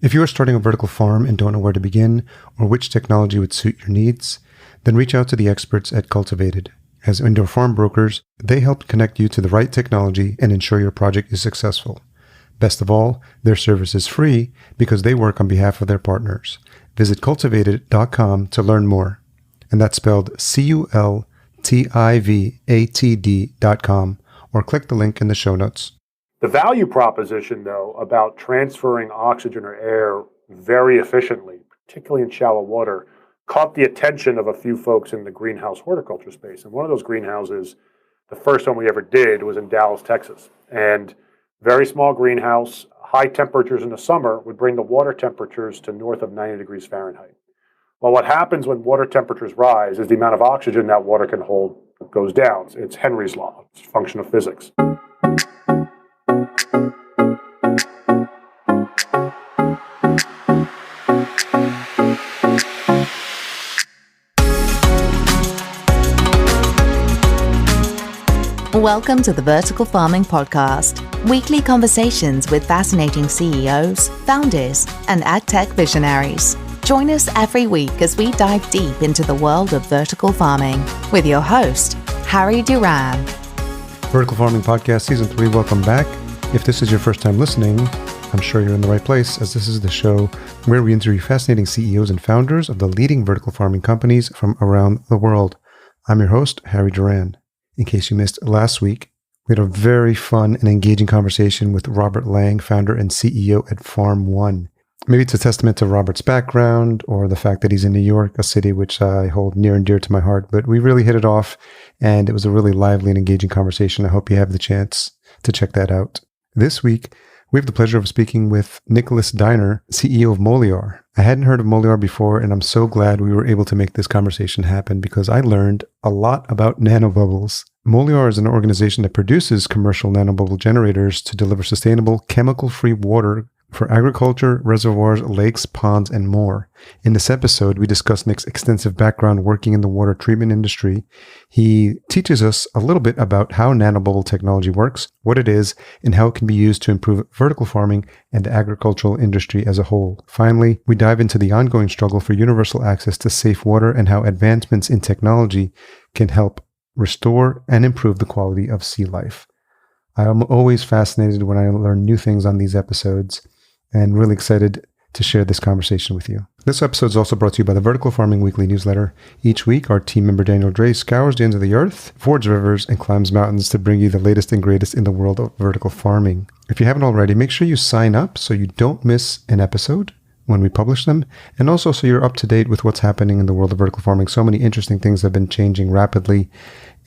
If you are starting a vertical farm and don't know where to begin or which technology would suit your needs, then reach out to the experts at Cultivated. As indoor farm brokers, they help connect you to the right technology and ensure your project is successful. Best of all, their service is free because they work on behalf of their partners. Visit cultivated.com to learn more. And that's spelled cultivatd.com, or click the link in the show notes. The value proposition, though, about transferring oxygen or air very efficiently, particularly in shallow water, caught the attention of a few folks in the greenhouse horticulture space. And one of those greenhouses, the first one we ever did, was in Dallas, Texas. And very small greenhouse, high temperatures in the summer would bring the water temperatures to north of 90 degrees Fahrenheit. Well, what happens when water temperatures rise is the amount of oxygen that water can hold goes down. It's Henry's law. It's a function of physics. Welcome to the Vertical Farming Podcast, weekly conversations with fascinating CEOs, founders, and agtech visionaries. Join us every week as we dive deep into the world of vertical farming with your host, Harry Duran. Vertical Farming Podcast Season 3, welcome back. If this is your first time listening, I'm sure you're in the right place, as this is the show where we interview fascinating CEOs and founders of the leading vertical farming companies from around the world. I'm your host, Harry Duran. In case you missed last week, we had a very fun and engaging conversation with Robert Lang, founder and CEO at Farm One. Maybe it's a testament to Robert's background or the fact that he's in New York, a city which I hold near and dear to my heart, but we really hit it off, and it was a really lively and engaging conversation. I hope you have the chance to check that out. This week, we have the pleasure of speaking with Nicholas Dyner, CEO of Moleaer. I hadn't heard of Moleaer before, and I'm so glad we were able to make this conversation happen because I learned a lot about nanobubbles. Moleaer is an organization that produces commercial nanobubble generators to deliver sustainable, chemical-free water for agriculture, reservoirs, lakes, ponds, and more. In this episode, we discuss Nick's extensive background working in the water treatment industry. He teaches us a little bit about how nanobubble technology works, what it is, and how it can be used to improve vertical farming and the agricultural industry as a whole. Finally, we dive into the ongoing struggle for universal access to safe water and how advancements in technology can help restore and improve the quality of sea life. I am always fascinated when I learn new things on these episodes, and really excited to share this conversation with you. This episode is also brought to you by the Vertical Farming Weekly newsletter. Each week, our team member Daniel Dre scours the ends of the earth, fords rivers, and climbs mountains to bring you the latest and greatest in the world of vertical farming. If you haven't already, make sure you sign up so you don't miss an episode when we publish them, and also so you're up to date with what's happening in the world of vertical farming. So many interesting things have been changing rapidly,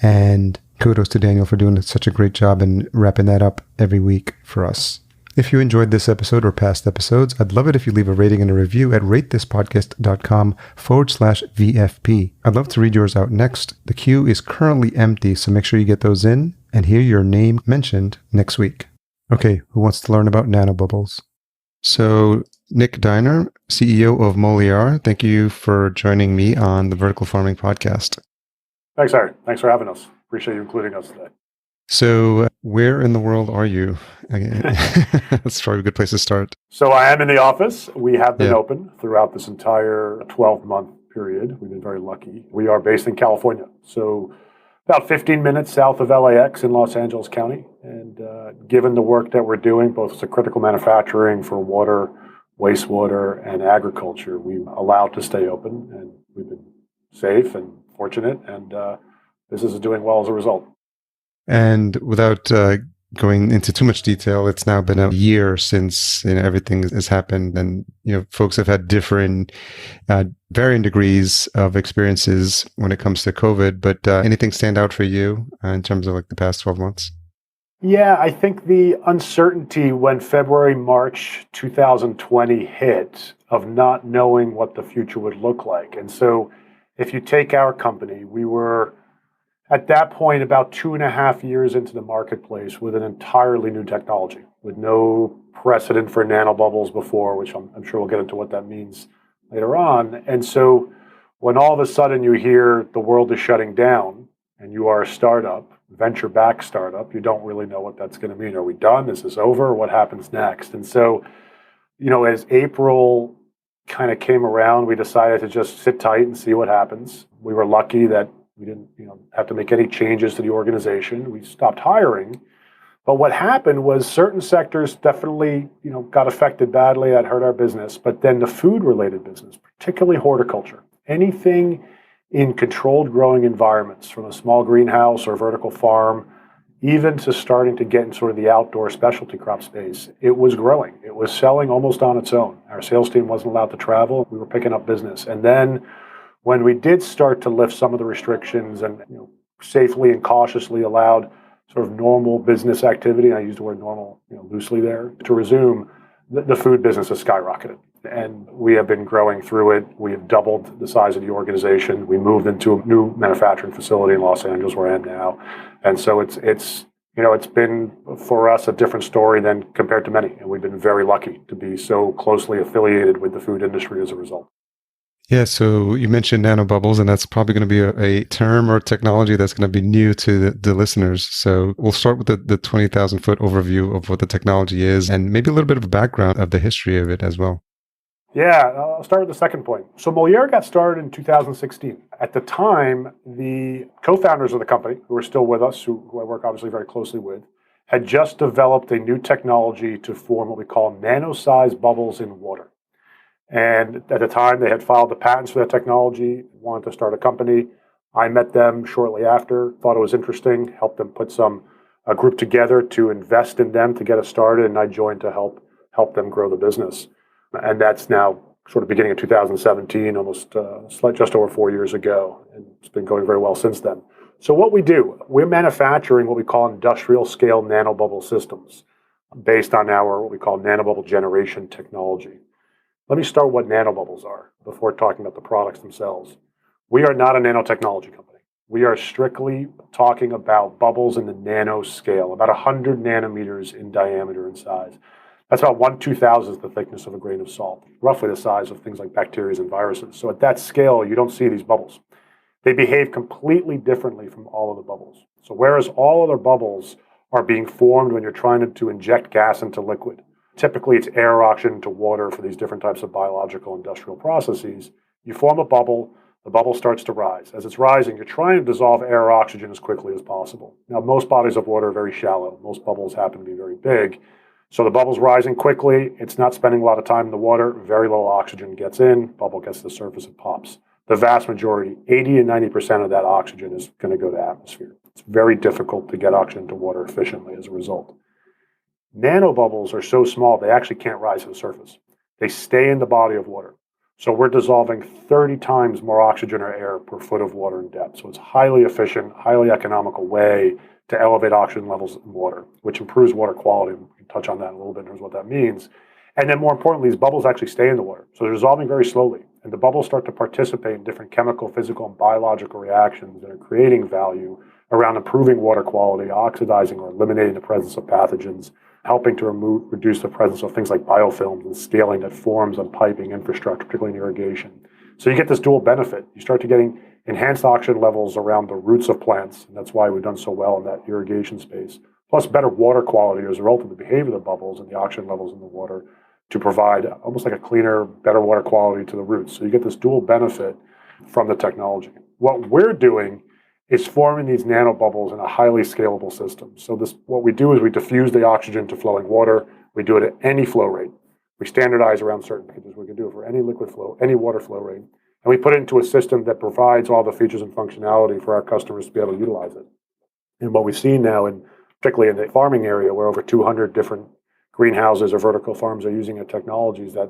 and kudos to Daniel for doing such a great job and wrapping that up every week for us. If you enjoyed this episode or past episodes, I'd love it if you leave a rating and a review at ratethispodcast.com/VFP. I'd love to read yours out next. The queue is currently empty, so make sure you get those in and hear your name mentioned next week. Okay, who wants to learn about nanobubbles? So, Nick Dyner, CEO of Moleaer, thank you for joining me on the Vertical Farming Podcast. Thanks, Harry. Thanks for having us. Appreciate you including us today. So, where in the world are you? That's probably a good place to start. So I am in the office. We have been open throughout this entire 12-month period. We've been very lucky. We are based in California, so about 15 minutes south of LAX in Los Angeles County. And given the work that we're doing, both as a critical manufacturing for water, wastewater, and agriculture, we're allowed to stay open, and we've been safe and fortunate, and business is doing well as a result. And without going into too much detail, it's now been a year since everything has happened, and folks have had different, varying degrees of experiences when it comes to COVID. But anything stand out for you in terms of like the past 12 months? Yeah, I think the uncertainty when February, March 2020 hit of not knowing what the future would look like. And so if you take our company, we were at that point about 2.5 years into the marketplace with an entirely new technology, with no precedent for nanobubbles before, which I'm sure we'll get into what that means later on. And so when all of a sudden you hear the world is shutting down and you are a startup, venture-backed startup, you don't really know what that's going to mean. Are we done? Is this over? What happens next? And so as April kind of came around, we decided to just sit tight and see what happens. We were lucky that we didn't, have to make any changes to the organization. We stopped hiring. But what happened was certain sectors definitely, got affected badly. That hurt our business. But then the food-related business, particularly horticulture, anything in controlled growing environments, from a small greenhouse or vertical farm, even to starting to get in sort of the outdoor specialty crop space, it was growing. It was selling almost on its own. Our sales team wasn't allowed to travel. We were picking up business. And then when we did start to lift some of the restrictions and safely and cautiously allowed sort of normal business activity, I use the word normal loosely there, to resume, the food business has skyrocketed. And we have been growing through it. We have doubled the size of the organization. We moved into a new manufacturing facility in Los Angeles, where I am now. And so it's been for us a different story than compared to many. And we've been very lucky to be so closely affiliated with the food industry as a result. Yeah, so you mentioned nanobubbles, and that's probably going to be a term or technology that's going to be new to the listeners. So we'll start with the 20,000-foot overview of what the technology is, and maybe a little bit of a background of the history of it as well. Yeah, I'll start with the second point. So Moleaer got started in 2016. At the time, the co-founders of the company, who are still with us, who I work obviously very closely with, had just developed a new technology to form what we call nano-sized bubbles in water. And at the time, they had filed the patents for that technology, wanted to start a company. I met them shortly after, thought it was interesting, helped them put a group together to invest in them to get us started, and I joined to help them grow the business. And that's now sort of beginning of 2017, almost just over 4 years ago, and it's been going very well since then. So what we do, we're manufacturing what we call industrial scale nanobubble systems based on our what we call nanobubble generation technology. Let me start what nanobubbles are before talking about the products themselves. We are not a nanotechnology company. We are strictly talking about bubbles in the nano scale, about 100 nanometers in diameter and size. That's about 1/2000th the thickness of a grain of salt, roughly the size of things like bacteria and viruses. So at that scale, you don't see these bubbles. They behave completely differently from all of the bubbles. So whereas all other bubbles are being formed when you're trying to inject gas into liquid, typically it's air, oxygen to water for these different types of biological industrial processes, you form a bubble, the bubble starts to rise. As it's rising, you're trying to dissolve air or oxygen as quickly as possible. Now, most bodies of water are very shallow. Most bubbles happen to be very big. So the bubble's rising quickly. It's not spending a lot of time in the water. Very little oxygen gets in. Bubble gets to the surface and pops. The vast majority, 80 and 90% of that oxygen is going to go to atmosphere. It's very difficult to get oxygen to water efficiently as a result. Nanobubbles are so small, they actually can't rise to the surface. They stay in the body of water. So we're dissolving 30 times more oxygen or air per foot of water in depth. So it's a highly efficient, highly economical way to elevate oxygen levels in water, which improves water quality. We can touch on that in a little bit in terms of what that means. And then more importantly, these bubbles actually stay in the water. So they're dissolving very slowly. And the bubbles start to participate in different chemical, physical, and biological reactions that are creating value around improving water quality, oxidizing or eliminating the presence of pathogens, helping to reduce the presence of things like biofilms and scaling that forms on piping infrastructure, particularly in irrigation. So you get this dual benefit. You start to getting enhanced oxygen levels around the roots of plants, and that's why we've done so well in that irrigation space, plus better water quality as a result of the behavior of the bubbles and the oxygen levels in the water to provide almost like a cleaner, better water quality to the roots. So you get this dual benefit from the technology. What we're doing is forming these nanobubbles in a highly scalable system. So what we do is we diffuse the oxygen to flowing water. We do it at any flow rate. We standardize around certain packages. We can do it for any liquid flow, any water flow rate. And we put it into a system that provides all the features and functionality for our customers to be able to utilize it. And what we've seen now, particularly in the farming area, where over 200 different greenhouses or vertical farms are using our technologies, that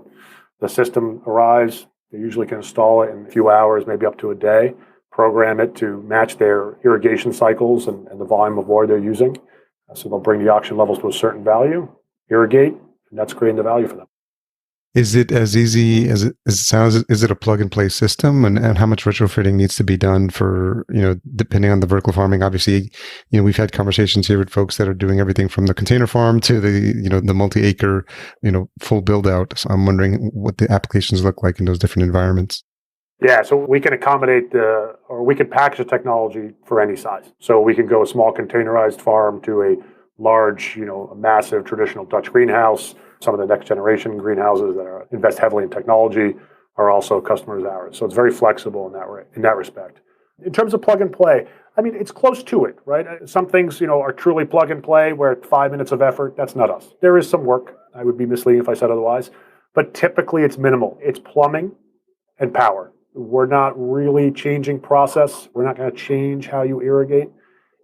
the system arrives, they usually can install it in a few hours, maybe up to a day, program it to match their irrigation cycles and the volume of water they're using. So they'll bring the oxygen levels to a certain value, irrigate, and that's creating the value for them. Is it as easy as it sounds? Is it a plug and play system? And how much retrofitting needs to be done for, depending on the vertical farming? Obviously, we've had conversations here with folks that are doing everything from the container farm to the multi-acre, full build out. So I'm wondering what the applications look like in those different environments. Yeah, so we can accommodate or we can package the technology for any size. So we can go a small containerized farm to a large, a massive traditional Dutch greenhouse. Some of the next generation greenhouses that invest heavily in technology are also customers of ours. So it's very flexible in that respect. In terms of plug and play, I mean, it's close to it, right? Some things, are truly plug and play where 5 minutes of effort, that's not us. There is some work. I would be misleading if I said otherwise. But typically it's minimal. It's plumbing and power. We're not really changing process. We're not going to change how you irrigate.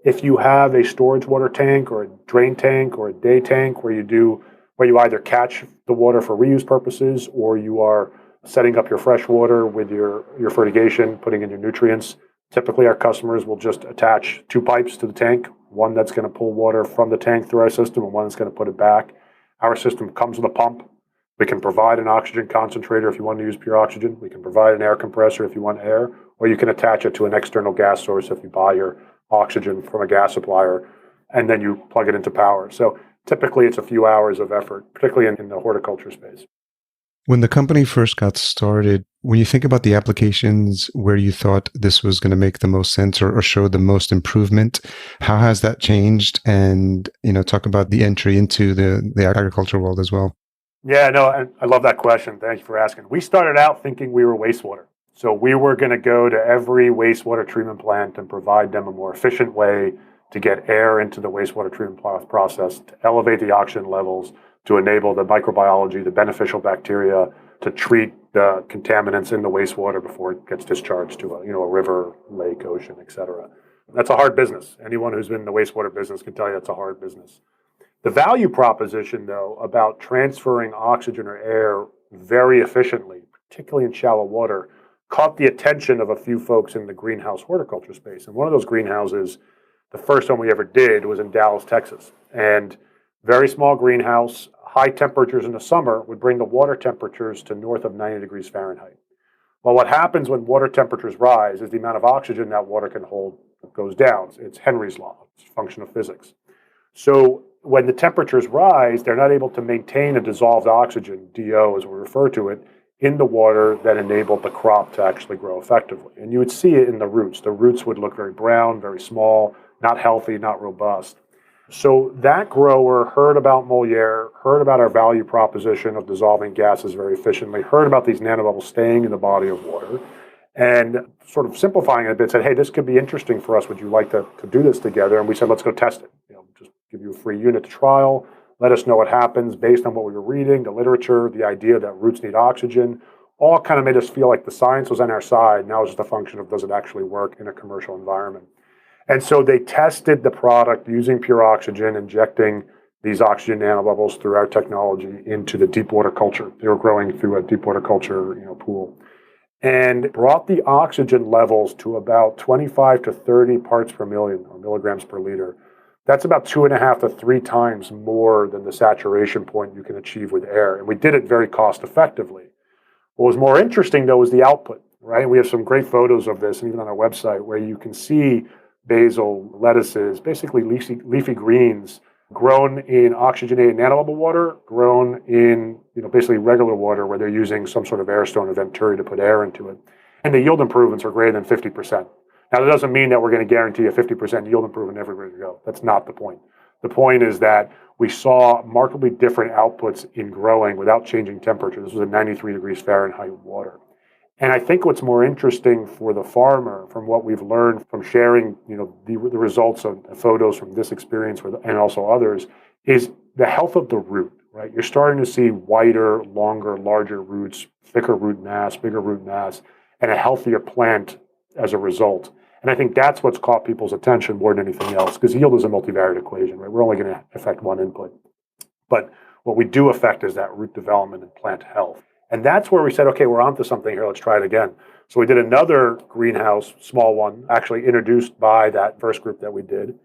If you have a storage water tank or a drain tank or a day tank where you either catch the water for reuse purposes or you are setting up your fresh water with your fertigation, putting in your nutrients, typically our customers will just attach 2 pipes to the tank, one that's going to pull water from the tank through our system and one that's going to put it back. Our system comes with a pump. We can provide an oxygen concentrator if you want to use pure oxygen. We can provide an air compressor if you want air, or you can attach it to an external gas source if you buy your oxygen from a gas supplier, and then you plug it into power. So typically it's a few hours of effort, particularly in the horticulture space. When the company first got started, when you think about the applications where you thought this was going to make the most sense or show the most improvement, how has that changed? And, talk about the entry into the agriculture world as well. Yeah, no, and I love that question. Thank you for asking. We started out thinking we were wastewater. So we were going to go to every wastewater treatment plant and provide them a more efficient way to get air into the wastewater treatment process, to elevate the oxygen levels, to enable the microbiology, the beneficial bacteria, to treat the contaminants in the wastewater before it gets discharged to a river, lake, ocean, et cetera. That's a hard business. Anyone who's been in the wastewater business can tell you that's a hard business. The value proposition, though, about transferring oxygen or air very efficiently, particularly in shallow water, caught the attention of a few folks in the greenhouse horticulture space. And one of those greenhouses, the first one we ever did, was in Dallas, Texas. And very small greenhouse, high temperatures in the summer would bring the water temperatures to north of 90 degrees Fahrenheit. Well, what happens when water temperatures rise is the amount of oxygen that water can hold goes down. It's Henry's law. It's a function of physics. So when the temperatures rise, they're not able to maintain a dissolved oxygen, DO as we refer to it, in the water that enabled the crop to actually grow effectively. And you would see it in the roots. The roots would look very brown, very small, not healthy, not robust. So that grower heard about Moleaer, heard about our value proposition of dissolving gases very efficiently, heard about these nanobubbles staying in the body of water, and sort of simplifying it a bit, said, hey, this could be interesting for us. Would you like to do this together? And we said, let's go test it. Just give you a free unit to trial. Let us know what happens based on what we were reading, the literature, the idea that roots need oxygen, all kind of made us feel like the science was on our side. Now it's just a function of does it actually work in a commercial environment. And so they tested the product using pure oxygen, injecting these oxygen nanobubbles through our technology into the deep water culture. They were growing through a deep water culture pool. And brought the oxygen levels to about 25 to 30 parts per million, or milligrams per liter. That's about 2.5 to 3 times more than the saturation point you can achieve with air. And we did it very cost effectively. What was more interesting, though, was the output, right? We have some great photos of this, even on our website, where you can see basil, lettuces, basically leafy greens, grown in oxygenated nanobubble water, grown in basically regular water where they're using some sort of air stone or venturi to put air into it. And the yield improvements are greater than 50%. Now, that doesn't mean that we're going to guarantee a 50% yield improvement everywhere you go. That's not the point. The point is that we saw markedly different outputs in growing without changing temperature. This was at 93 degrees Fahrenheit water. And I think what's more interesting for the farmer, from what we've learned from sharing, the results of photos from this experience and also others, is the health of the root, right? You're starting to see wider, longer, larger roots, thicker root mass, bigger root mass, and a healthier plant as a result. And I think that's what's caught people's attention more than anything else, because yield is a multivariate equation, right? We're only going to affect one input. But what we do affect is that root development and plant health. And that's where we said, okay, we're onto something here. Let's try it again. So we did another greenhouse, small one, actually introduced by that first group that we did,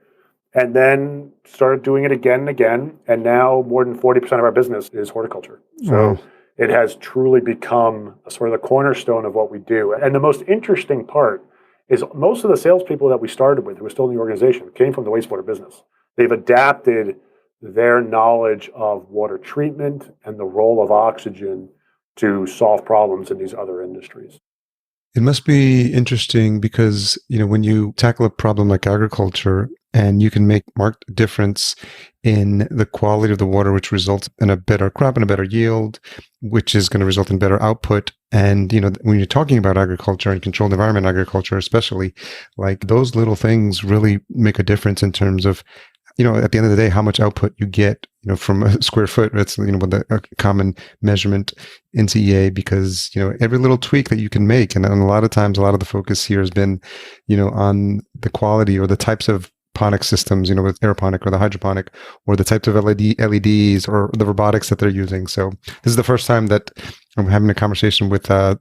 and then started doing it again and again. And now more than 40% of our business is horticulture. So it has truly become sort of the cornerstone of what we do. And the most interesting part is most of the salespeople that we started with, who were still in the organization, came from the wastewater business. They've adapted their knowledge of water treatment and the role of oxygen to solve problems in these other industries. It must be interesting because, when you tackle a problem like agriculture and you can make marked difference in the quality of the water, which results in a better crop and a better yield, which is going to result in better output. And, when you're talking about agriculture and controlled environment agriculture, especially, like those little things really make a difference in terms of, at the end of the day, how much output you get, from a square foot. That's, a common measurement in CEA, because, every little tweak that you can make. And a lot of times, a lot of the focus here has been, on the quality or the types of ponic systems, with aeroponic or the hydroponic, or the types of LEDs or the robotics that they're using. So this is the first time that I'm having a conversation with, a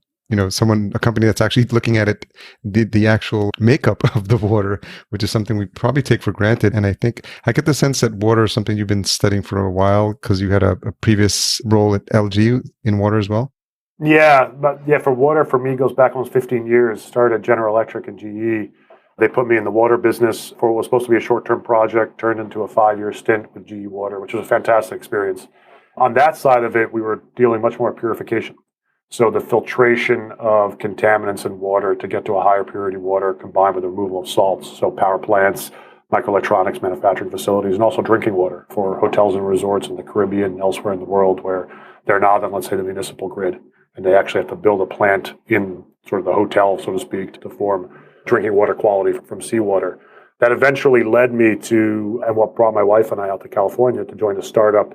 company that's actually looking at it, the actual makeup of the water, which is something we probably take for granted. And I think I get the sense that water is something you've been studying for a while, because you had a previous role at LG in water as well. For water, for me, goes back almost 15 years. Started at General Electric and GE. They put me in the water business for what was supposed to be a short-term project, turned into a 5-year stint with GE Water, which was a fantastic experience. On that side of it, we were dealing much more purification. So the filtration of contaminants in water to get to a higher purity water, combined with the removal of salts, so power plants, microelectronics manufacturing facilities, and also drinking water for hotels and resorts in the Caribbean and elsewhere in the world where they're not on, let's say, the municipal grid. And they actually have to build a plant in sort of the hotel, so to speak, to form drinking water quality from seawater. That eventually led me to, and what brought my wife and I out to California to join a startup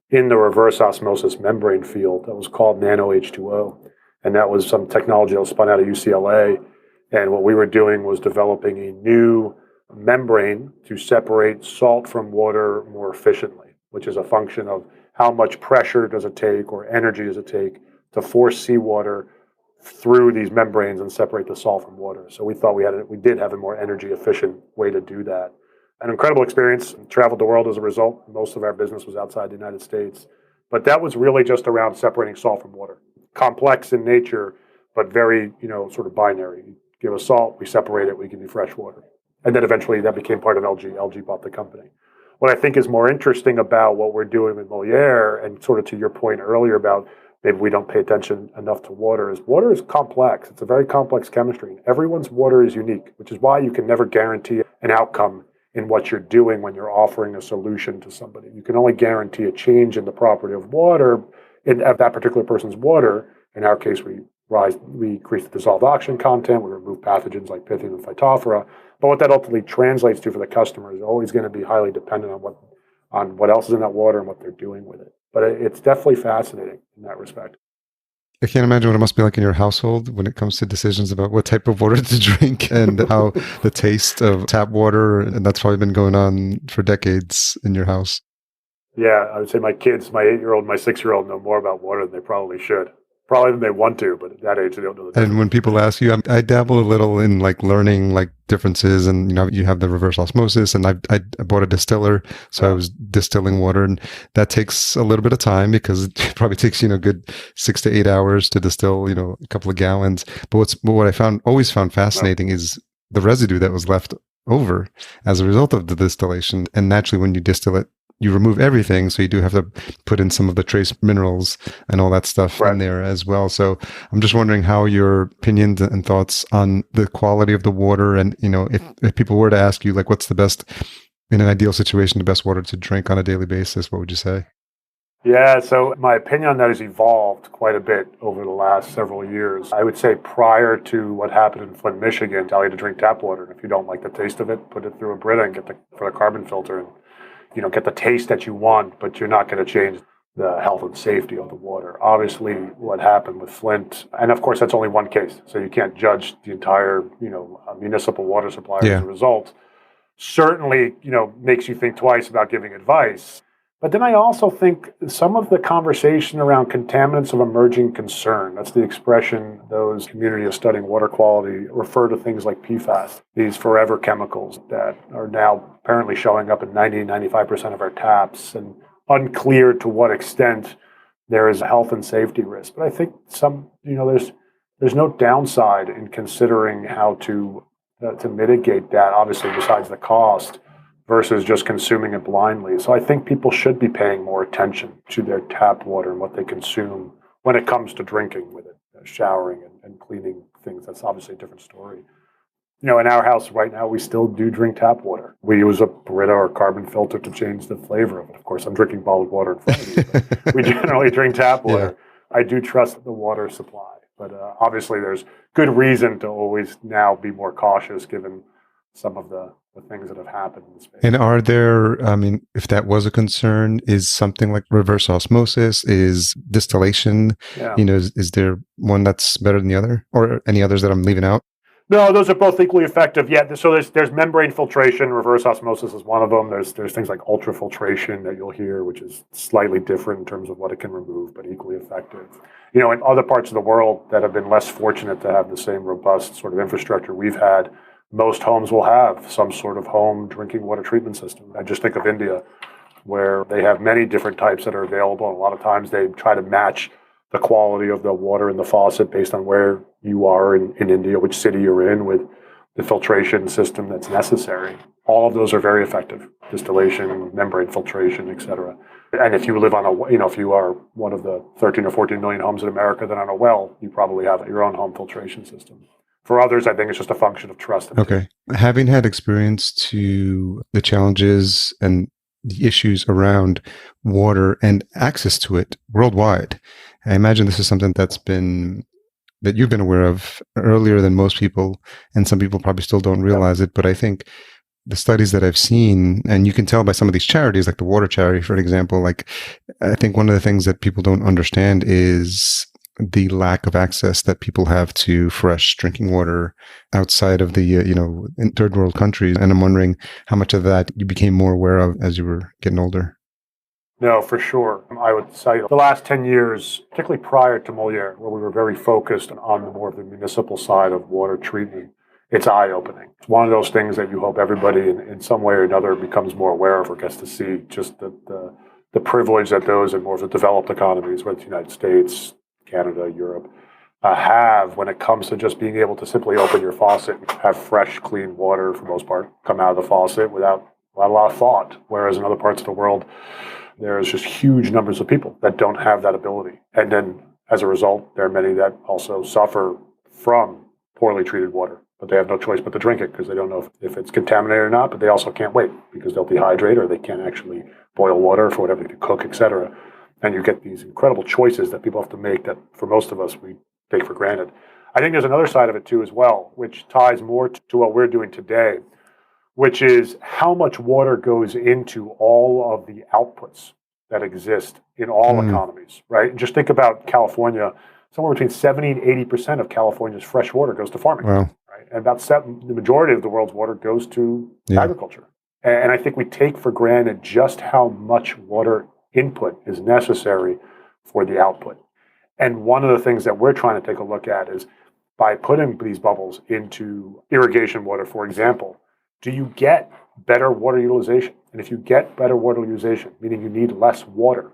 in the reverse osmosis membrane field that was called Nano H2O. And that was some technology that was spun out of UCLA. And what we were doing was developing a new membrane to separate salt from water more efficiently, which is a function of how much pressure does it take or energy does it take to force seawater through these membranes and separate the salt from water. So we thought we did have a more energy efficient way to do that. An incredible experience. Traveled the world as a result. Most of our business was outside the United States. But that was really just around separating salt from water. Complex in nature, but very, sort of binary. You give us salt, we separate it, we give you fresh water. And then eventually that became part of LG. LG bought the company. What I think is more interesting about what we're doing with Moleaer, and sort of to your point earlier about maybe we don't pay attention enough to water is complex. It's a very complex chemistry. Everyone's water is unique, which is why you can never guarantee an outcome in what you're doing when you're offering a solution to somebody. You can only guarantee a change in the property of water, of that particular person's water. In our case, we increase the dissolved oxygen content, we remove pathogens like Pythium and Phytophthora. But what that ultimately translates to for the customer is always going to be highly dependent on what else is in that water and what they're doing with it. But it's definitely fascinating in that respect. I can't imagine what it must be like in your household when it comes to decisions about what type of water to drink and how the taste of tap water, and that's probably been going on for decades in your house. Yeah, I would say my kids, my 8-year-old, my 6-year-old know more about water than they probably should. Probably than they want to, but at that age, they don't know the difference. And when people ask you, I dabble a little in like learning like differences, and you have the reverse osmosis, and I bought a distiller, so I was distilling water, and that takes a little bit of time because it probably takes good 6 to 8 hours to distill a couple of gallons. But what I always found fascinating is the residue that was left over as a result of the distillation. And naturally, when you distill it, you remove everything, so you do have to put in some of the trace minerals and all that stuff in there as well. So I'm just wondering how your opinions and thoughts on the quality of the water, and if people were to ask you like what's the best, in an ideal situation, the best water to drink on a daily basis, what would you say? Yeah, so my opinion on that has evolved quite a bit over the last several years. I would say prior to what happened in Flint, Michigan, tell you to drink tap water, and if you don't like the taste of it, put it through a Brita and get the carbon filter and get the taste that you want, but you're not going to change the health and safety of the water. Obviously, what happened with Flint, and of course, that's only one case, so you can't judge the entire, municipal water supply as a result. Certainly, makes you think twice about giving advice. But then I also think some of the conversation around contaminants of emerging concern, that's the expression those communities studying water quality refer to things like PFAS, these forever chemicals that are now apparently showing up in 95% of our taps, and unclear to what extent there is a health and safety risk. But I think there's no downside in considering how to mitigate that, obviously, besides the cost, versus just consuming it blindly. So I think people should be paying more attention to their tap water and what they consume when it comes to drinking with it. showering and cleaning things. That's obviously a different story. In our house right now, we still do drink tap water. We use a Brita or carbon filter to change the flavor of it. Of course, I'm drinking bottled water in front of you, but we generally drink tap water. Yeah. I do trust the water supply, but obviously there's good reason to always now be more cautious given some of the things that have happened in the space. And are there, if that was a concern, is something like reverse osmosis, is distillation, is there one that's better than the other, or any others that I'm leaving out? No, those are both equally effective. Yeah, so there's membrane filtration. Reverse osmosis is one of them. There's things like ultrafiltration that you'll hear, which is slightly different in terms of what it can remove, but equally effective. In other parts of the world that have been less fortunate to have the same robust sort of infrastructure we've had, most homes will have some sort of home drinking water treatment system. I just think of India, where they have many different types that are available. And a lot of times they try to match the quality of the water in the faucet based on where you are in India, which city you're in, with the filtration system that's necessary. All of those are very effective. Distillation, membrane filtration, et cetera. And if you live on if you are one of the 13 or 14 million homes in America that are on a well, you probably have your own home filtration system. For others, I think it's just a function of trust. Okay. Having had experience to the challenges and the issues around water and access to it worldwide, I imagine this is something that you've been aware of earlier than most people, and some people probably still don't realize it. But I think the studies that I've seen, and you can tell by some of these charities, like the water charity, for example, I think one of the things that people don't understand is the lack of access that people have to fresh drinking water outside of the, in third world countries. And I'm wondering how much of that you became more aware of as you were getting older. No, for sure. I would say the last 10 years, particularly prior to Moleaer, where we were very focused on the more of the municipal side of water treatment, it's eye-opening. It's one of those things that you hope everybody in some way or another becomes more aware of or gets to see just the privilege that those in more of the developed economies, whether it's the United States, Canada, Europe, have when it comes to just being able to simply open your faucet and have fresh, clean water, for the most part, come out of the faucet without a lot of thought. Whereas in other parts of the world, there's just huge numbers of people that don't have that ability. And then as a result, there are many that also suffer from poorly treated water, but they have no choice but to drink it because they don't know if it's contaminated or not, but they also can't wait because they'll dehydrate or they can't actually boil water for whatever to cook, etc. And you get these incredible choices that people have to make that for most of us we take for granted. I think there's another side of it too as well, which ties more to what we're doing today, which is how much water goes into all of the outputs that exist in all economies, right? And just think about California. Somewhere between 70 and 80% of California's fresh water goes to farming, right? And about the majority of the world's water goes to agriculture. And I think we take for granted just how much water input is necessary for the output. And one of the things that we're trying to take a look at is by putting these bubbles into irrigation water, for example, do you get better water utilization? And if you get better water utilization, meaning you need less water,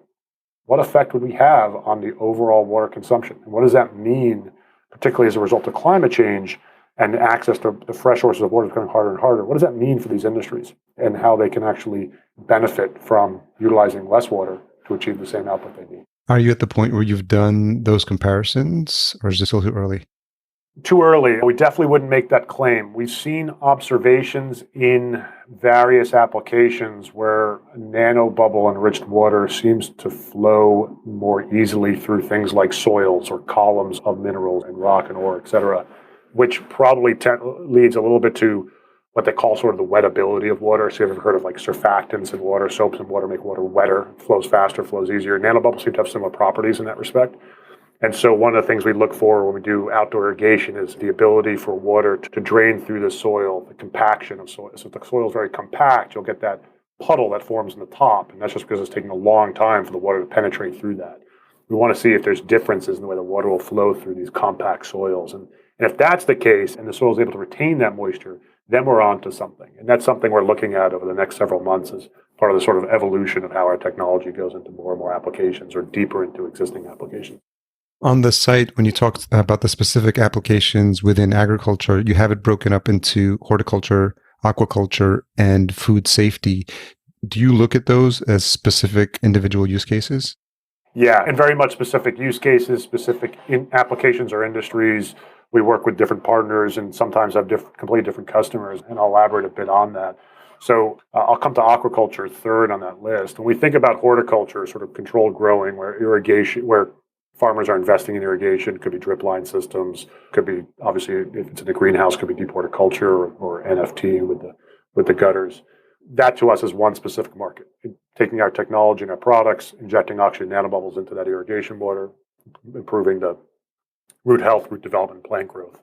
what effect would we have on the overall water consumption? And what does that mean, particularly as a result of climate change and access to the fresh sources of water is becoming harder and harder? What does that mean for these industries and how they can actually benefit from utilizing less water to achieve the same output they need? Are you at the point where you've done those comparisons, or is it still too early? Too early. We definitely wouldn't make that claim. We've seen observations in various applications where nanobubble enriched water seems to flow more easily through things like soils or columns of minerals and rock and ore, et cetera, which probably leads a little bit to what they call sort of the wettability of water. So you've ever heard of like surfactants in water, soaps in water make water wetter, flows faster, flows easier. Nanobubbles seem to have similar properties in that respect. And so one of the things we look for when we do outdoor irrigation is the ability for water to drain through the soil, the compaction of soil. So if the soil is very compact, you'll get that puddle that forms in the top. And that's just because it's taking a long time for the water to penetrate through that. We want to see if there's differences in the way the water will flow through these compact soils. And if that's the case, and the soil is able to retain that moisture, then we're on to something. And that's something we're looking at over the next several months as part of the sort of evolution of how our technology goes into more and more applications or deeper into existing applications. On the site, when you talked about the specific applications within agriculture, you have it broken up into horticulture, aquaculture, and food safety. Do you look at those as specific individual use cases? Yeah, and very much specific use cases, specific applications or industries. We work with different partners and sometimes have completely different customers, and I'll elaborate a bit on that. So I'll come to aquaculture third on that list. When we think about horticulture, sort of controlled growing, where farmers are investing in irrigation, could be drip line systems, could be, obviously, if it's in a greenhouse, could be deep horticulture or NFT with the gutters. That to us is one specific market. Taking our technology and our products, injecting oxygen nanobubbles into that irrigation water, improving the root health, root development, plant growth.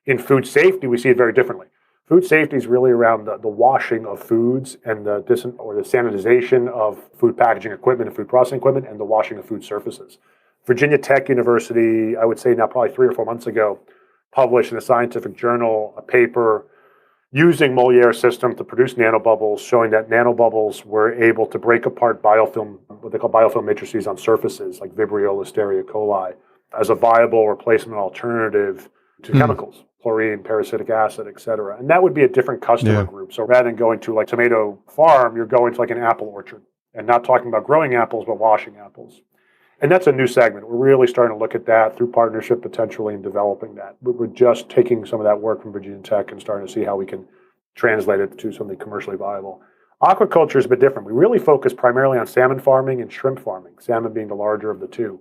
In food safety, we see it very differently. Food safety is really around the washing of foods and the sanitization of food packaging equipment and food processing equipment and the washing of food surfaces. Virginia Tech University, I would say now probably 3 or 4 months ago, published in a scientific journal a paper using Moleaer system to produce nanobubbles, showing that nanobubbles were able to break apart biofilm, what they call biofilm matrices on surfaces like Vibrio, Listeria coli, as a viable replacement alternative to chemicals, chlorine, parasitic acid, et cetera. And that would be a different customer group. So rather than going to like tomato farm, you're going to like an apple orchard and not talking about growing apples, but washing apples. And that's a new segment. We're really starting to look at that through partnership potentially and developing that. We're just taking some of that work from Virginia Tech and starting to see how we can translate it to something commercially viable. Aquaculture is a bit different. We really focus primarily on salmon farming and shrimp farming, salmon being the larger of the two.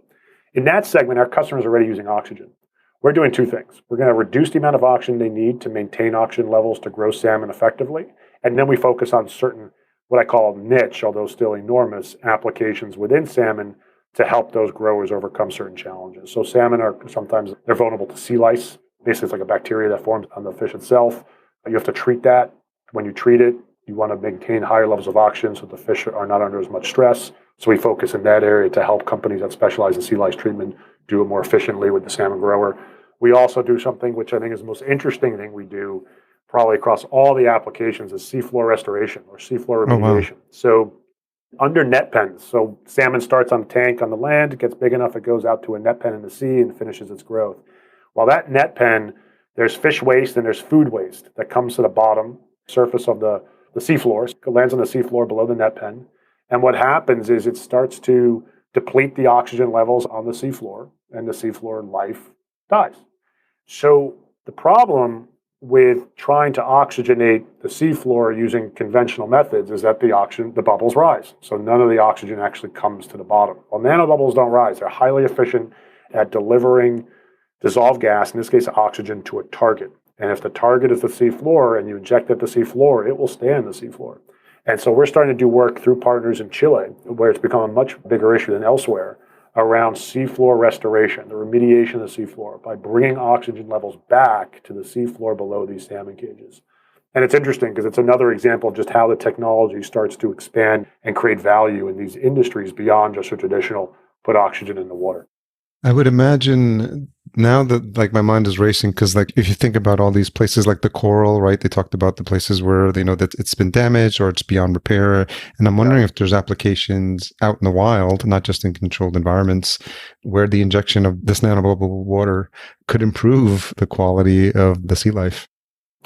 In that segment, our customers are already using oxygen. We're doing two things. We're going to reduce the amount of oxygen they need to maintain oxygen levels to grow salmon effectively. And then we focus on certain, what I call niche, although still enormous, applications within salmon to help those growers overcome certain challenges. So salmon they're vulnerable to sea lice. Basically, it's like a bacteria that forms on the fish itself. You have to treat that. When you treat it, you want to maintain higher levels of oxygen so the fish are not under as much stress. So we focus in that area to help companies that specialize in sea lice treatment do it more efficiently with the salmon grower. We also do something which I think is the most interesting thing we do probably across all the applications is seafloor restoration or seafloor remediation. Oh, wow. So under net pens, so salmon starts on a tank on the land, it gets big enough, it goes out to a net pen in the sea and finishes its growth. While that net pen, there's fish waste and there's food waste that comes to the bottom surface of the seafloor, it lands on the seafloor below the net pen. And what happens is it starts to deplete the oxygen levels on the seafloor, and the seafloor life dies. So the problem with trying to oxygenate the seafloor using conventional methods is that the bubbles rise. So none of the oxygen actually comes to the bottom. Well, nanobubbles don't rise. They're highly efficient at delivering dissolved gas, in this case oxygen, to a target. And if the target is the seafloor and you inject at the seafloor, it will stay on the seafloor. And so we're starting to do work through partners in Chile, where it's become a much bigger issue than elsewhere, around seafloor restoration, the remediation of the seafloor, by bringing oxygen levels back to the seafloor below these salmon cages. And it's interesting because it's another example of just how the technology starts to expand and create value in these industries beyond just a traditional put oxygen in the water. I would imagine now that like my mind is racing because like if you think about all these places like the coral, right? They talked about the places where they know that it's been damaged or it's beyond repair. And I'm wondering if there's applications out in the wild, not just in controlled environments, where the injection of this nanobubble water could improve the quality of the sea life.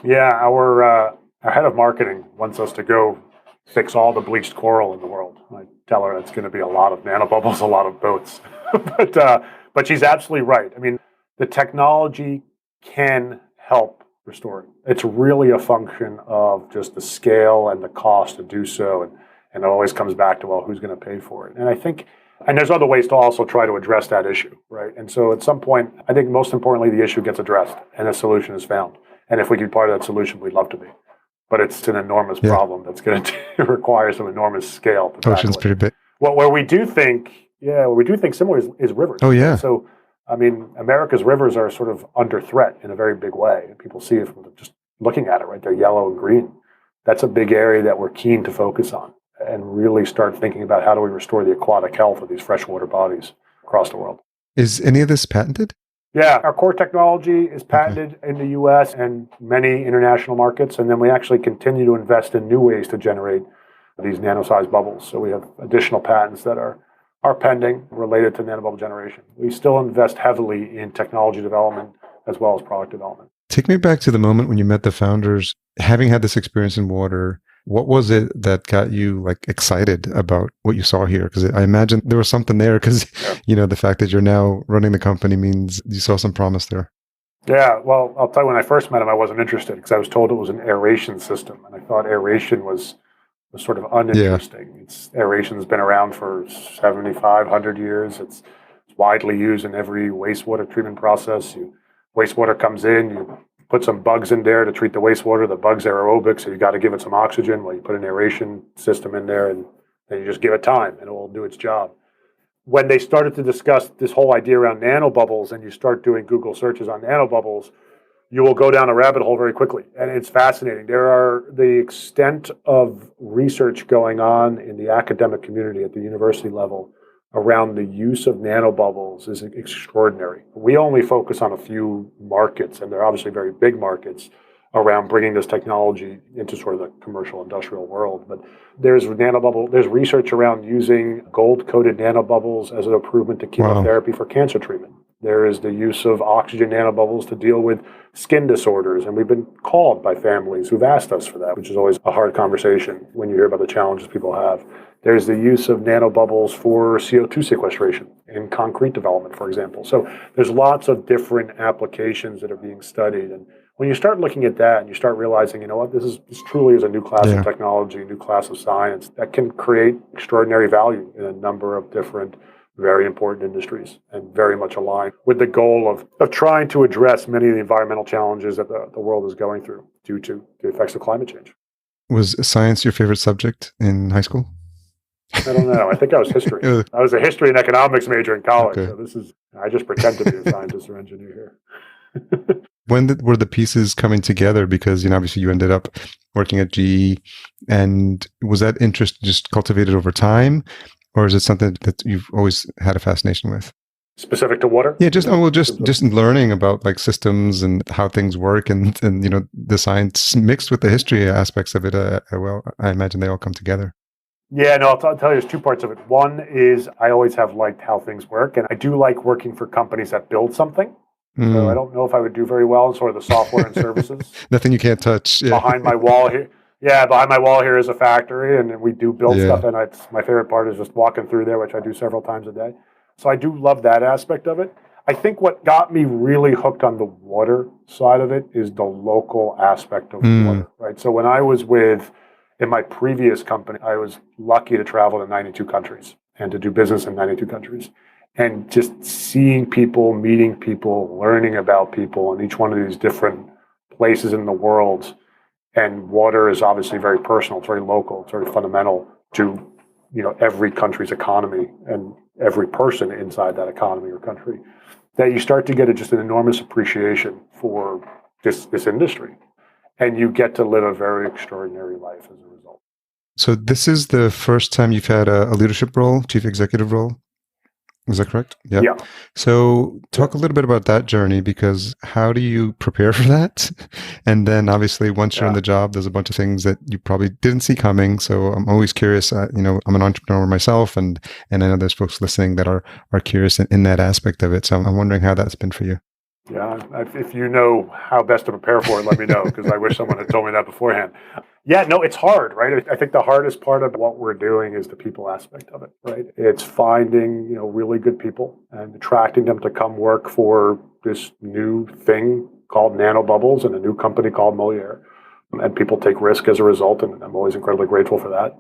Yeah, our head of marketing wants us to go fix all the bleached coral in the world. I tell her it's going to be a lot of nanobubbles, a lot of boats. But she's absolutely right. I mean, the technology can help restore it. It's really a function of just the scale and the cost to do so. And it always comes back to, well, who's going to pay for it? And I think, and there's other ways to also try to address that issue, right? And so at some point, I think most importantly, the issue gets addressed and a solution is found. And if we can be part of that solution, we'd love to be. But it's an enormous problem that's going to require some enormous scale. Ocean's pretty big. Well, where we do think similar is rivers. Oh, yeah. So, I mean, America's rivers are sort of under threat in a very big way. People see it from just looking at it, right? They're yellow and green. That's a big area that we're keen to focus on and really start thinking about how do we restore the aquatic health of these freshwater bodies across the world. Is any of this patented? Yeah, our core technology is patented in the U.S. and many international markets, and then we actually continue to invest in new ways to generate these nano-sized bubbles. So we have additional patents that are pending related to nanobubble generation. We still invest heavily in technology development as well as product development. Take me back to the moment when you met the founders. Having had this experience in water, What was it that got you like excited about what you saw here? Because I imagine there was something there because, the fact that you're now running the company means you saw some promise there. Yeah, well, I'll tell you, when I first met him, I wasn't interested because I was told it was an aeration system. And I thought aeration was sort of uninteresting. Aeration's been around for 75, 100 years. It's widely used in every wastewater treatment process. Wastewater comes in, you put some bugs in there to treat the wastewater. The bugs are aerobic, so you got to give it some oxygen. Well, you put an aeration system in there, and then you just give it time, and it will do its job. When they started to discuss this whole idea around nanobubbles, and you start doing Google searches on nanobubbles, you will go down a rabbit hole very quickly. And it's fascinating. The extent of research going on in the academic community at the university level around the use of nanobubbles is extraordinary. We only focus on a few markets, and they're obviously very big markets, around bringing this technology into sort of the commercial industrial world. But there's research around using gold-coated nanobubbles as an improvement to chemotherapy for cancer treatment. There is the use of oxygen nanobubbles to deal with skin disorders, and we've been called by families who've asked us for that, which is always a hard conversation when you hear about the challenges people have. There's the use of nanobubbles for CO2 sequestration in concrete development, for example. So there's lots of different applications that are being studied. And when you start looking at that and you start realizing, this truly is a new class of technology, a new class of science that can create extraordinary value in a number of different, very important industries, and very much aligned with the goal of trying to address many of the environmental challenges that the world is going through due to the effects of climate change. Was science your favorite subject in high school? I don't know. I think I was history. I was a history and economics major in college. Okay. So I just pretend to be a scientist or engineer here. When were the pieces coming together? Because, obviously you ended up working at GE, and was that interest just cultivated over time, or is it something that you've always had a fascination with? Specific to water? Yeah, just learning about like systems and how things work, and the science mixed with the history aspects of it. I imagine they all come together. Yeah, no, I'll tell you, there's two parts of it. One is I always have liked how things work, and I do like working for companies that build something. So I don't know if I would do very well in sort of the software and services. Nothing you can't touch. Yeah. Behind my wall here is a factory, and we do build stuff, and my favorite part is just walking through there, which I do several times a day. So I do love that aspect of it. I think what got me really hooked on the water side of it is the local aspect of water, right? So when I was in my previous company, I was lucky to travel to 92 countries and to do business in 92 countries. And just seeing people, meeting people, learning about people in each one of these different places in the world. And water is obviously very personal. It's very local. It's very fundamental to, every country's economy and every person inside that economy or country. That you start to get just an enormous appreciation for this industry. And you get to live a very extraordinary life as a result. So this is the first time you've had a leadership role, chief executive role? Is that correct? Yeah. So talk a little bit about that journey, because how do you prepare for that? And then obviously once you're in the job, there's a bunch of things that you probably didn't see coming. So I'm always curious, I'm an entrepreneur myself, and I know there's folks listening that are curious in that aspect of it. So I'm wondering how that's been for you. Yeah, if you know how best to prepare for it, let me know, because I wish someone had told me that beforehand. Yeah, no, it's hard, right? I think the hardest part of what we're doing is the people aspect of it, right? It's finding, really good people and attracting them to come work for this new thing called Nanobubbles and a new company called Moleaer. And people take risk as a result, and I'm always incredibly grateful for that.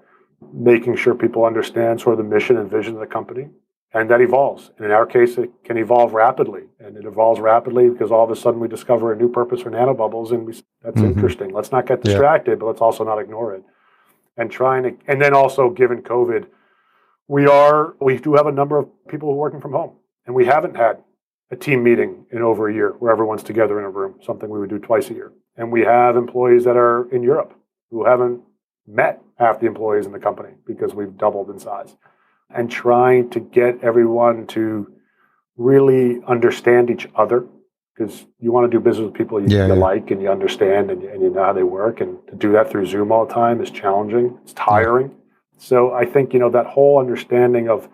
Making sure people understand sort of the mission and vision of the company. And that evolves. And in our case, it can evolve rapidly. And it evolves rapidly because all of a sudden we discover a new purpose for nanobubbles. And that's interesting. Let's not get distracted, but let's also not ignore it. And then also, given COVID, we do have a number of people who are working from home. And we haven't had a team meeting in over a year where everyone's together in a room, something we would do twice a year. And we have employees that are in Europe who haven't met half the employees in the company because we've doubled in size. And trying to get everyone to really understand each other, because you want to do business with people you like and you understand and you know how they work. And to do that through Zoom all the time is challenging. It's tiring. So I think, that whole understanding of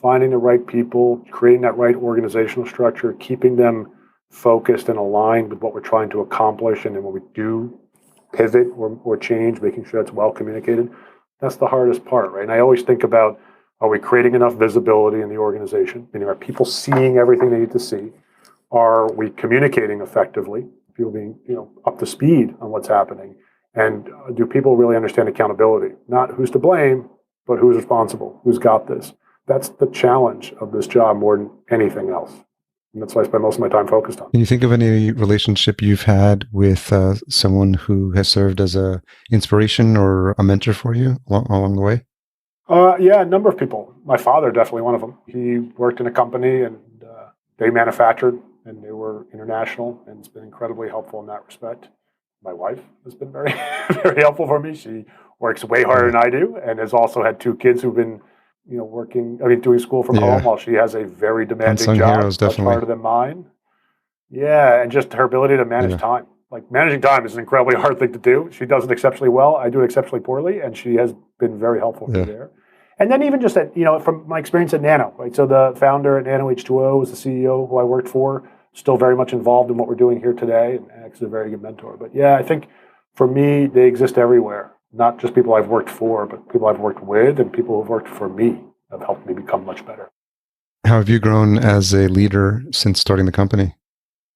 finding the right people, creating that right organizational structure, keeping them focused and aligned with what we're trying to accomplish, and then when we do pivot or change, making sure that's well communicated. That's the hardest part, right? And I always think about, are we creating enough visibility in the organization? Meaning, are people seeing everything they need to see? Are we communicating effectively? People being, up to speed on what's happening? And do people really understand accountability? Not who's to blame, but who's responsible? Who's got this? That's the challenge of this job more than anything else. And that's what I spend most of my time focused on. Can you think of any relationship you've had with someone who has served as a inspiration or a mentor for you along the way? Yeah, a number of people. My father, definitely one of them. He worked in a company and they manufactured and they were international, and it's been incredibly helpful in that respect. My wife has been very, very helpful for me. She works way harder than I do and has also had 2 kids who've been doing school from home while she has a very demanding Unsung job, heroes, much definitely. harder than mine. Yeah, and just her ability to manage time. Like, managing time is an incredibly hard thing to do. She does it exceptionally well. I do it exceptionally poorly, and she has been very helpful for me there. And then even just at, from my experience at Nano, right? So the founder at Nano H2O was the CEO who I worked for, still very much involved in what we're doing here today, and actually a very good mentor. But yeah, I think for me, they exist everywhere. Not just people I've worked for, but people I've worked with and people who've worked for me have helped me become much better. How have you grown as a leader since starting the company?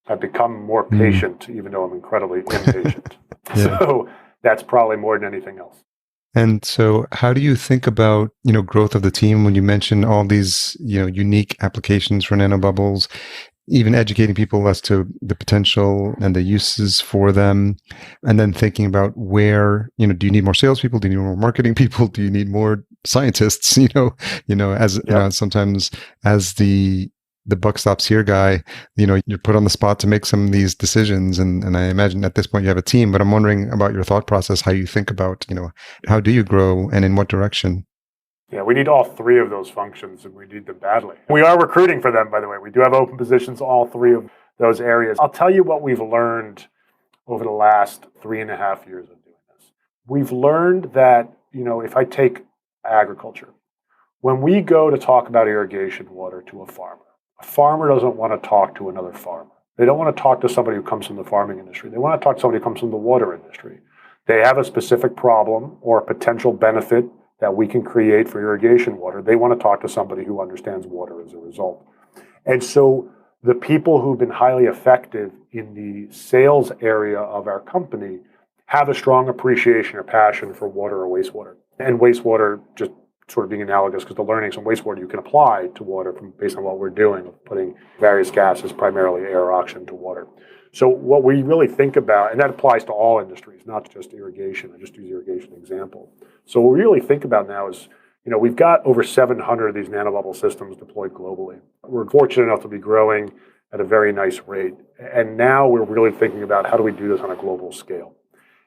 I've become more patient, even though I'm incredibly impatient. So that's probably more than anything else. And so how do you think about, growth of the team when you mention all these, unique applications for nanobubbles, even educating people as to the potential and the uses for them, and then thinking about where, do you need more salespeople? Do you need more marketing people? Do you need more scientists? Sometimes as the buck stops here guy, you're put on the spot to make some of these decisions. And I imagine at this point you have a team, but I'm wondering about your thought process, how you think about, how do you grow and in what direction? Yeah, we need all 3 of those functions, and we need them badly. We are recruiting for them, by the way. We do have open positions, all 3 of those areas. I'll tell you what we've learned over the last 3.5 years of doing this. We've learned that, if I take agriculture, when we go to talk about irrigation water to a farmer doesn't want to talk to another farmer. They don't want to talk to somebody who comes from the farming industry. They want to talk to somebody who comes from the water industry. They have a specific problem or a potential benefit that we can create for irrigation water. They want to talk to somebody who understands water as a result. And so the people who've been highly effective in the sales area of our company have a strong appreciation or passion for water or wastewater. And wastewater, just sort of being analogous, because the learnings from wastewater you can apply to water based on what we're doing, of putting various gases, primarily air, oxygen, to water. So what we really think about, and that applies to all industries, not just irrigation. I just use irrigation example. So what we really think about now is, we've got over 700 of these nanobubble systems deployed globally. We're fortunate enough to be growing at a very nice rate. And now we're really thinking about how do we do this on a global scale.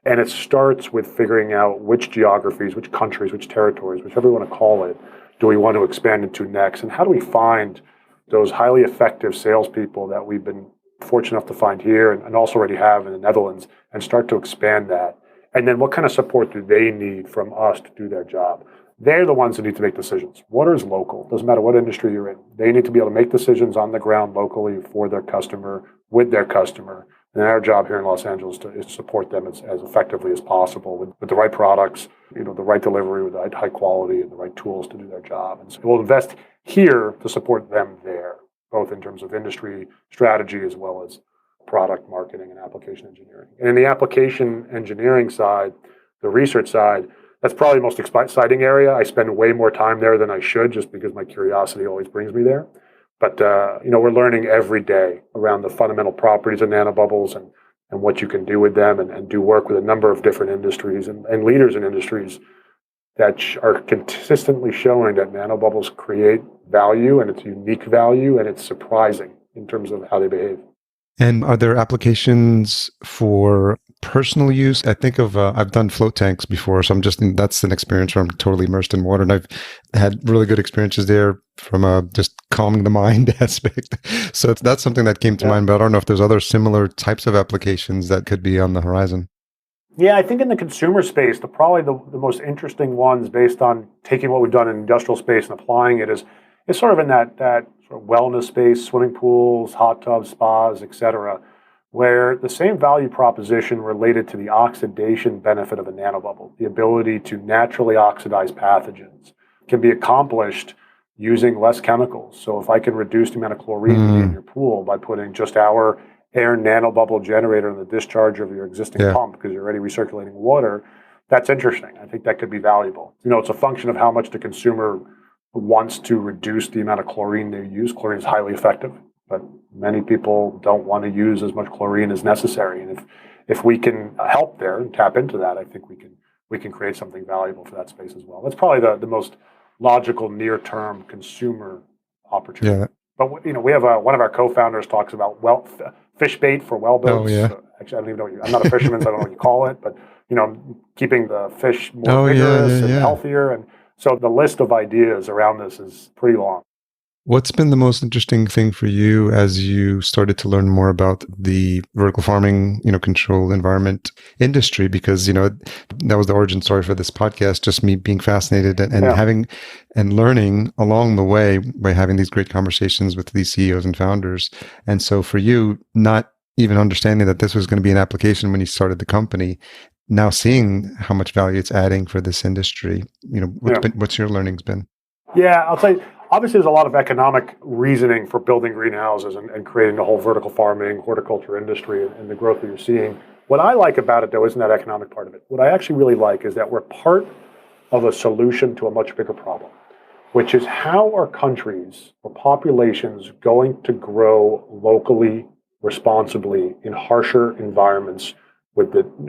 And it starts with figuring out which geographies, which countries, which territories, whichever you want to call it, do we want to expand into next? And how do we find those highly effective salespeople that we've been fortunate enough to find here and also already have in the Netherlands, and start to expand that? And then what kind of support do they need from us to do their job? They're the ones that need to make decisions. Water is local. Doesn't matter what industry you're in. They need to be able to make decisions on the ground locally for their customer, with their customer. And our job here in Los Angeles is to support them as effectively as possible with the right products, the right delivery, with the right high quality, and the right tools to do their job. And so we'll invest here to support them there, both in terms of industry strategy as well as product marketing and application engineering. And in the application engineering side, the research side, that's probably the most exciting area. I spend way more time there than I should, just because my curiosity always brings me there. But we're learning every day around the fundamental properties of nanobubbles and what you can do with them, and do work with a number of different industries and leaders in industries that are consistently showing that nanobubbles create value, and it's unique value, and it's surprising in terms of how they behave. And are there applications for personal use? I think of, I've done float tanks before, so that's an experience where I'm totally immersed in water, and I've had really good experiences there from just calming the mind aspect. So that's something that came to mind, but I don't know if there's other similar types of applications that could be on the horizon. Yeah, I think in the consumer space, probably the most interesting ones, based on taking what we've done in industrial space and applying it, is sort of in that sort of wellness space, swimming pools, hot tubs, spas, etc., where the same value proposition related to the oxidation benefit of a nanobubble, the ability to naturally oxidize pathogens, can be accomplished using less chemicals. So if I can reduce the amount of chlorine in your pool by putting just our air nanobubble generator in the discharge of your existing pump because you're already recirculating water, that's interesting. I think that could be valuable. It's a function of how much the consumer wants to reduce the amount of chlorine they use. Chlorine is highly effective, but many people don't want to use as much chlorine as necessary. And if we can help there and tap into that, I think we can create something valuable for that space as well. That's probably the most logical near-term consumer opportunity. Yeah. But we have one of our co-founders talks about fish bait for well boats. Oh, yeah. So actually, I don't even know. I'm not a fisherman, so I don't know what you call it. But keeping the fish more vigorous and healthier. And so the list of ideas around this is pretty long. What's been the most interesting thing for you as you started to learn more about the vertical farming, controlled environment industry? Because, that was the origin story for this podcast, just me being fascinated and having and learning along the way by having these great conversations with these CEOs and founders. And so for you, not even understanding that this was going to be an application when you started the company, now seeing how much value it's adding for this industry, what's your learnings been? Yeah, I'll tell you. Obviously, there's a lot of economic reasoning for building greenhouses and creating the whole vertical farming, horticulture industry and the growth that you're seeing. What I like about it, though, isn't that economic part of it. What I actually really like is that we're part of a solution to a much bigger problem, which is how are countries or populations going to grow locally, responsibly, in harsher environments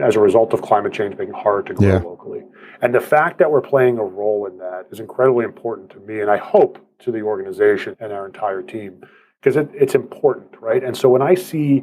as a result of climate change making it hard to grow locally. And the fact that we're playing a role in that is incredibly important to me, and I hope to the organization and our entire team, because it's important, right? And so when I see,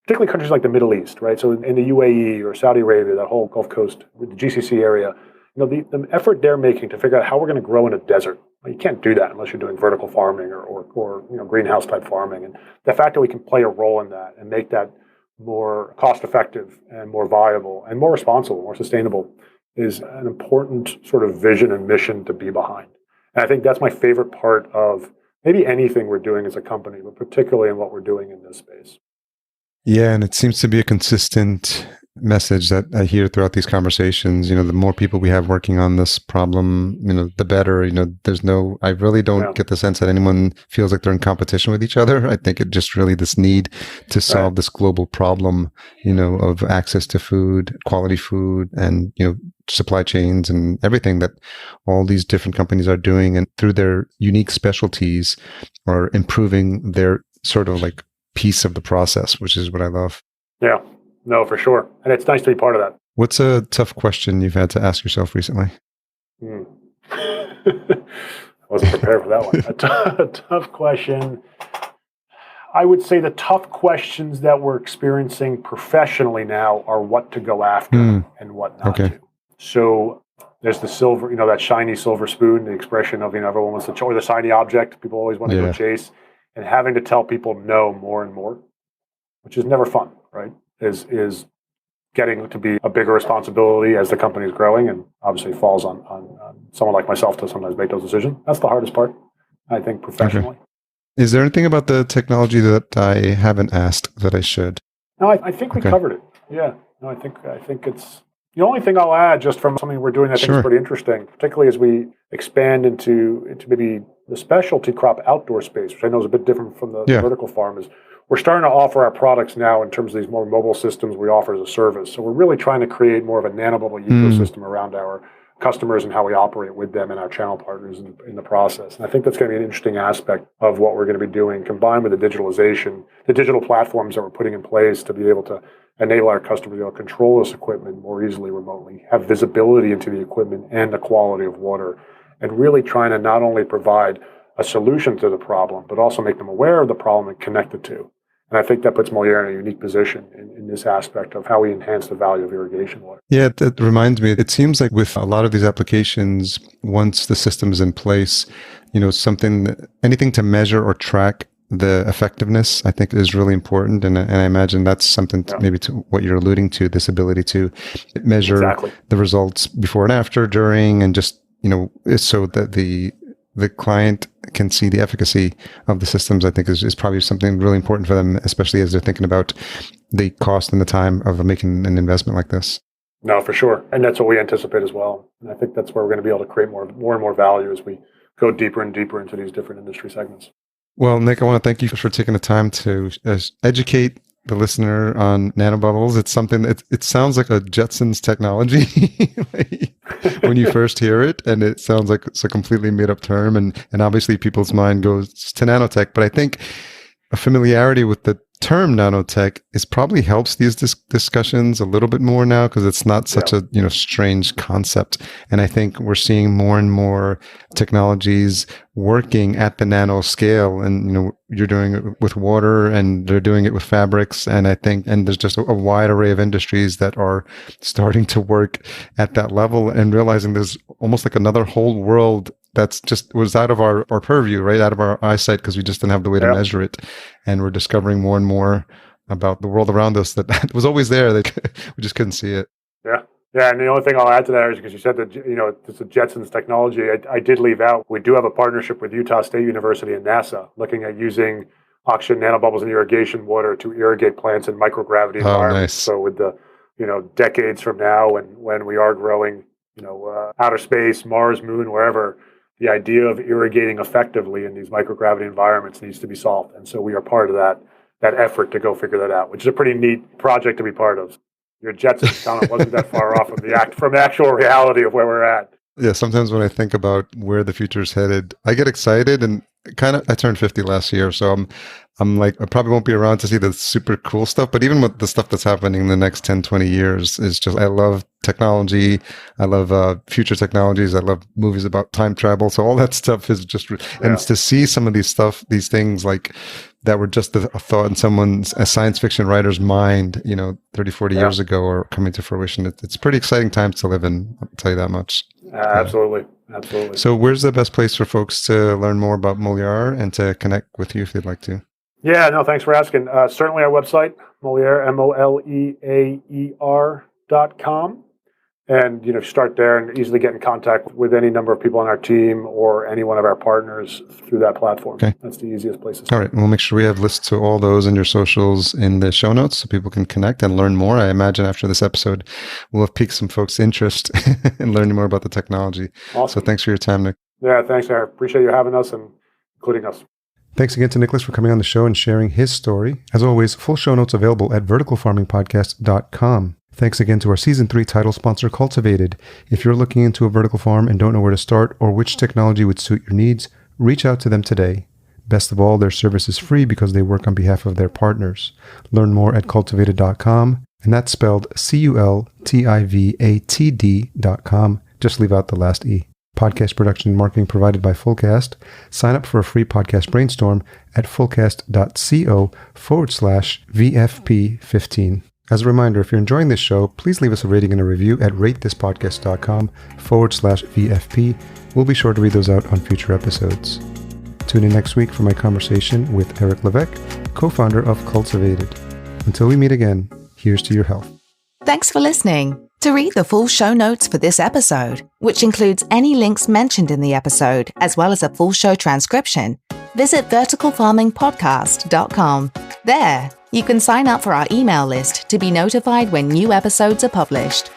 particularly countries like the Middle East, right? So in the UAE or Saudi Arabia, that whole Gulf Coast, the GCC area, the effort they're making to figure out how we're going to grow in a desert. Well, you can't do that unless you're doing vertical farming or greenhouse type farming. And the fact that we can play a role in that and make that more cost effective and more viable and more responsible, more sustainable is an important sort of vision and mission to be behind. And I think that's my favorite part of maybe anything we're doing as a company, but particularly in what we're doing in this space. Yeah, and it seems to be a consistent message that I hear throughout these conversations. The more people we have working on this problem, the better. I really don't get the sense that anyone feels like they're in competition with each other. I think it just really this need to solve this global problem, of access to food, quality food, and, supply chains and everything that all these different companies are doing, and through their unique specialties are improving their sort of like piece of the process, which is what I love. Yeah. No, for sure. And it's nice to be part of that. What's a tough question you've had to ask yourself recently? I wasn't prepared for that one. A tough question. I would say the tough questions that we're experiencing professionally now are what to go after and what not to. So there's the silver, that shiny silver spoon, the expression of, everyone wants to, or the shiny object people always want to go chase, and having to tell people no more and more, which is never fun, right? Is getting to be a bigger responsibility as the company is growing, and obviously falls on someone like myself to sometimes make those decisions. That's the hardest part, I think, professionally. Okay. Is there anything about the technology that I haven't asked that I should? No, I think we covered it. Yeah. No, I think it's the only thing I'll add, just from something we're doing, I think is pretty interesting, particularly as we expand into maybe the specialty crop outdoor space, which I know is a bit different from the vertical farm, is we're starting to offer our products now in terms of these more mobile systems we offer as a service. So we're really trying to create more of a nanobubble ecosystem around our customers and how we operate with them and our channel partners in the process. And I think that's going to be an interesting aspect of what we're going to be doing, combined with the digitalization, the digital platforms that we're putting in place to be able to enable our customers to control this equipment more easily remotely, have visibility into the equipment and the quality of water, and really trying to not only provide a solution to the problem, but also make them aware of the problem and connect it to. And I think that puts Moleaer in a unique position in this aspect of how we enhance the value of irrigation water. Yeah, that reminds me, it seems like with a lot of these applications, once the system is in place, anything to measure or track the effectiveness, I think is really important. And I imagine that's something maybe to what you're alluding to, this ability to measure the results before and after, during, and just, so that the the client can see the efficacy of the systems, I think is probably something really important for them, especially as they're thinking about the cost and the time of making an investment like this. No, for sure. And that's what we anticipate as well. And I think that's where we're going to be able to create more and more value as we go deeper and deeper into these different industry segments. Well, Nick, I want to thank you for taking the time to educate the listener on nanobubbles. It's something that it sounds like a Jetsons technology when you first hear it, and it sounds like it's a completely made up term, and obviously people's mind goes to nanotech. But I think a familiarity with the term nanotech probably helps these discussions a little bit more now, because it's not such a strange concept. And I think we're seeing more and more technologies working at the nano scale, and you're doing it with water, and they're doing it with fabrics, and there's just a wide array of industries that are starting to work at that level, and realizing there's almost like another whole world that's just was out of our purview, right? Out of our eyesight, because we just didn't have the way to measure it. And we're discovering more and more about the world around us that was always there. We just couldn't see it. Yeah. Yeah. And the only thing I'll add to that is because you said that, it's a Jetsons technology. I did leave out, we do have a partnership with Utah State University and NASA looking at using oxygen nanobubbles in irrigation water to irrigate plants in microgravity environments. Nice. So with the, decades from now, and when we are growing, outer space, Mars, Moon, wherever, the idea of irrigating effectively in these microgravity environments needs to be solved. And so we are part of that effort to go figure that out, which is a pretty neat project to be part of. Your Jetsons comment wasn't that far off from the actual reality of where we're at. Yeah, sometimes when I think about where the future is headed, I get excited, and I turned 50 last year, so I'm like, I probably won't be around to see the super cool stuff, but even with the stuff that's happening in the next 10, 20 years is just, I love technology. I love future technologies. I love movies about time travel. So all that stuff is just, and it's to see some of these things like that were just a thought in a science fiction writer's mind, 30, 40 years ago, or coming to fruition. It's pretty exciting times to live in, I'll tell you that much. Absolutely. Absolutely. So where's the best place for folks to learn more about Moleaer and to connect with you if they'd like to? Yeah, no, thanks for asking. Certainly our website, Moleaer, MOLEAER.com. And, start there and easily get in contact with any number of people on our team or any one of our partners through that platform. Okay. That's the easiest place to start. All right. We'll make sure we have lists to all those and your socials in the show notes so people can connect and learn more. I imagine after this episode, we'll have piqued some folks' interest in learning more about the technology. Awesome. So thanks for your time, Nick. Yeah, thanks, Harry. Appreciate you having us and including us. Thanks again to Nicholas for coming on the show and sharing his story. As always, full show notes available at verticalfarmingpodcast.com. Thanks again to our Season 3 title sponsor, Cultivated. If you're looking into a vertical farm and don't know where to start or which technology would suit your needs, reach out to them today. Best of all, their service is free because they work on behalf of their partners. Learn more at cultivated.com, and that's spelled CULTIVATD.com. Just leave out the last E. Podcast production and marketing provided by Fullcast. Sign up for a free podcast brainstorm at fullcast.co/VFP15. As a reminder, if you're enjoying this show, please leave us a rating and a review at ratethispodcast.com/VFP. We'll be sure to read those out on future episodes. Tune in next week for my conversation with Eric Levesque, co-founder of Cultivated. Until we meet again, here's to your health. Thanks for listening. To read the full show notes for this episode, which includes any links mentioned in the episode, as well as a full show transcription, visit verticalfarmingpodcast.com. There, you can sign up for our email list to be notified when new episodes are published.